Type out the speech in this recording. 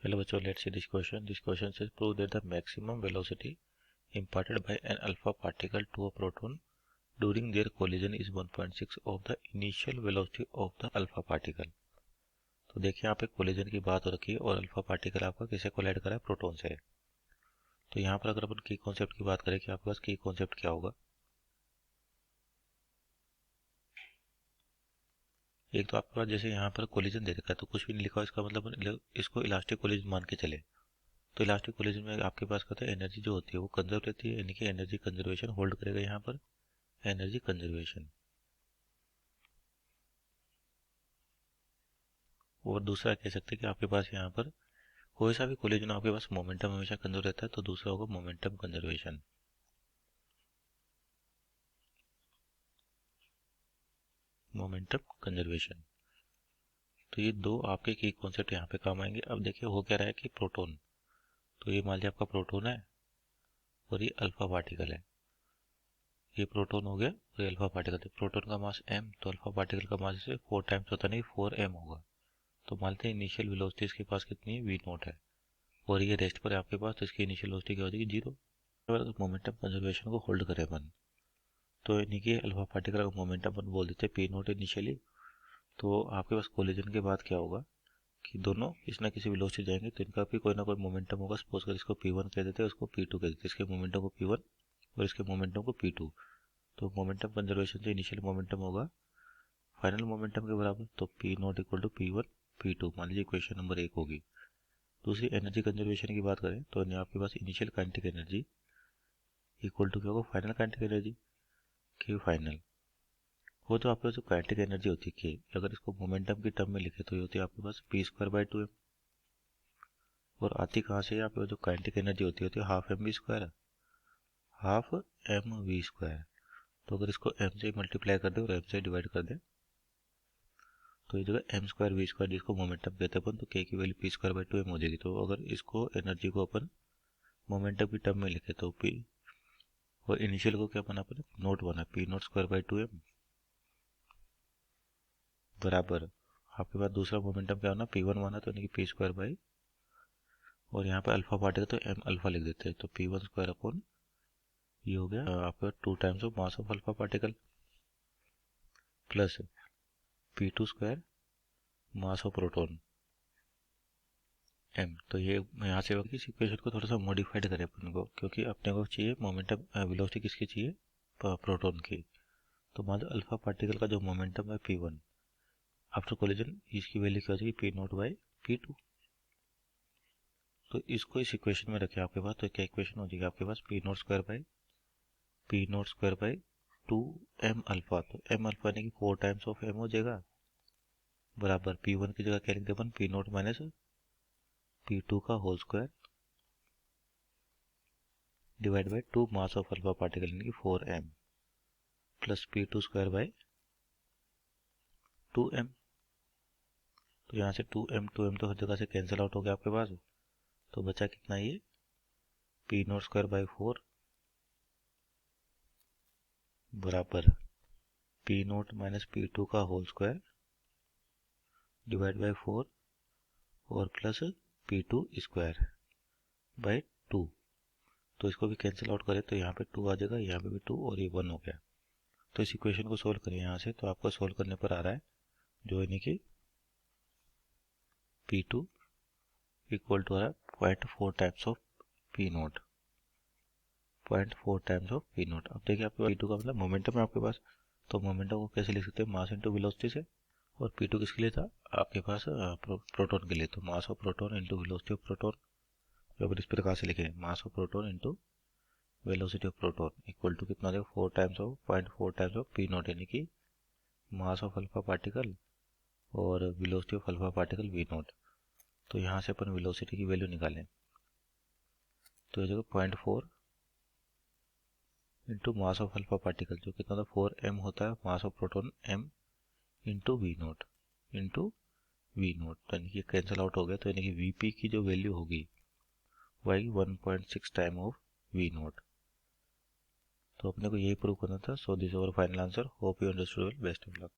Hello bachcho, let's see this question. This question says prove that the maximum velocity imparted by an alpha particle to a proton during their collision is 1.6 of the initial velocity of the alpha particle. तो देखिए यहाँ पे collision की बात हो रखी है और अल्फा पार्टिकल आपका किसे कोलाइड करा है, प्रोटॉन से। तो यहाँ पर अगर अपन की कॉन्सेप्ट की बात करें कि आपके पास की कॉन्सेप्ट क्या होगा, एक तो आपके पास जैसे यहाँ पर कोलिजन दे रखा है तो कुछ भी नहीं लिखा हो, इसका मतलब इसको इलास्टिक कोलिजन मान के चले। तो इलास्टिक कोलिजन में आपके पास कहते हैं एनर्जी जो होती है वो कंजर्व रहती है, यानी कि एनर्जी कंजर्वेशन होल्ड करेगा यहाँ पर, एनर्जी कंजर्वेशन। और दूसरा कह सकते हैं कि आपके पास यहाँ पर कोई सा भी कोलिजन आपके पास मोमेंटम हमेशा कंजर्व रहता है, तो दूसरा होगा मोमेंटम कंजर्वेशन। मोमेंटम कंजर्वेशन, तो ये दो आपके की कॉन्सेप्ट यहाँ पे काम आएंगे। अब देखिए हो क्या रहा है कि प्रोटॉन, तो ये मान लिया आपका प्रोटॉन है और ये अल्फा पार्टिकल है। ये प्रोटॉन हो गया और ये अल्फा पार्टिकल है। प्रोटॉन का मास m, तो अल्फा पार्टिकल का मास से 4 टाइम्स होता नहीं, 4m होगा। तो मानते हैं इनिशियल वेलोसिटी इसके पास कितनी है, v नॉट है, और ये रेस्ट पर है आपके पास, तो इसकी इनिशियल वेलोसिटी क्या हो जाएगी, 0। अगर मोमेंटम कंजर्वेशन को होल्ड करें अपन, तो यानी कि अल्फा पार्टिकल का मोमेंटम अपन बोल देते हैं p नॉट इनिशियली। तो आपके पास कोलिजन के बाद क्या होगा कि दोनों किसी ना किसी वेलोसिटी जाएंगे, तो इनका भी कोई ना कोई मोमेंटम होगा। सपोज कर इसको p1 कह देते हैं, उसको p2 कह देते हैं, इसके मोमेंटम को p1 और इसके मोमेंटम को p2। तो मोमेंटम कंजर्वेशन से इनिशियल मोमेंटम होगा फाइनल मोमेंटम के बराबर, तो p not equal to p1 p2, मान लीजिए इक्वेशन नंबर 1 होगी। दूसरी एनर्जी कंजर्वेशन की बात करें तो आपके पास initial kinetic energy equal to क्या होगा, फाइनल काइनेटिक एनर्जी, कि फाइनल। वो तो आपके पास जो काइनेटिक एनर्जी होती है कि अगर इसको मोमेंटम की टर्म में लिखे तो ये होती है आपके पास p²/2m, और आती कहाँ से, आपके पास जो काइनेटिक एनर्जी होती है हाफ mv², हाफ mv²। तो अगर इसको m से मल्टीप्लाई कर दे और m से डिवाइड कर दे तो ये जगह m²v² जिसको मोमेंटम कहते हैं अपन, तो k की वैल्यू p²/2m हो जाएगी। तो अगर इसको एनर्जी को अपन मोमेंटम की टर्म में लिखे तो p, और इनिशियल को क्या बना अपन, नोट बना, p नॉट²/2m बराबर आपके पास दूसरा मोमेंटम क्या होना, p1 माना, तो यानी कि p², और यहाँ पे अल्फा पार्टिकल तो m अल्फा लिख देते हैं, तो p1² अपॉन ये हो गया आपका 2 times of mass of alpha particle plus p2² mass of proton m। तो ये यहाँ से इस इक्वेशन को थोड़ा सा मॉडिफाइड करें अपन को, क्योंकि अपने को चाहिए मोमेंटम वेलोसिटी किसकी चाहिए, प्रोटॉन की। तो मान लो अल्फा पार्टिकल का जो मोमेंटम है p1 आफ्टर कोलिजन, इसकी वैल्यू क्या हो जाएगी, p0/p2। तो इसको इस इक्वेशन में रखें आपके पास, तो क्या इक्वेशन हो जाएगी आपके पास, p0² 2m अल्फा, तो m अल्फा यानी कि 4 टाइम्स ऑफ m हो जाएगा, बराबर p1 की जगह क्या लिखते अपन, p0 माइनस p2 का whole square divide by 2 mass of alpha particle यानी कि 4m प्लस p2² 2m। तो यहाँ से 2m तो हर जगह से कैंसिल आउट हो गया आपके पास, तो बचा कितना, ये p0²/4 बराबर p0 माइनस p2 का होल स्क्वायर डिवाइड बाई 4 और प्लस p2²/2। तो इसको भी कैंसिल आउट करें तो यहाँ पे 2 आ जाएगा, यहाँ पे भी 2 और ये 1 हो गया। तो इस इक्वेशन को सोल्व करें यहाँ से, तो आपको सोल्व करने पर आ रहा है जो यानी कि p2 इक्वल टू आ रहा है 0.4 times of p0, 0.4 times of p0। अब देखिए आपके p2 का मतलब मोमेंटम है आपके पास, तो मोमेंटम को कैसे लिख सकते हैं, मास इंटू वेलोसिटी से। और p2 किसके लिए था आपके पास, प्रोटॉन के लिए, तो mass of proton into velocity of proton. तो अगर इस प्रकार से लिखें, mass of proton into velocity of proton equal to कितना हो जाएगा, 4 times of 0.4 times of p0, यानी कि मास ऑफ अल्फा पार्टिकल और velocity of alpha particle v0। तो यहाँ से अपन वेलोसिटी की वैल्यू निकालें, तो ये जगह 0.4 into mass of alpha particle जो कितना था 4m होता है, मास of proton m into v0 into v0, तो यानी कि कैंसिल आउट हो गया, तो यानी कि vp की जो वैल्यू होगी वही 1.6 टाइम ऑफ v0। तो अपने को यही प्रूव करना था। So this is our final answer. Hope you understood. Best of luck.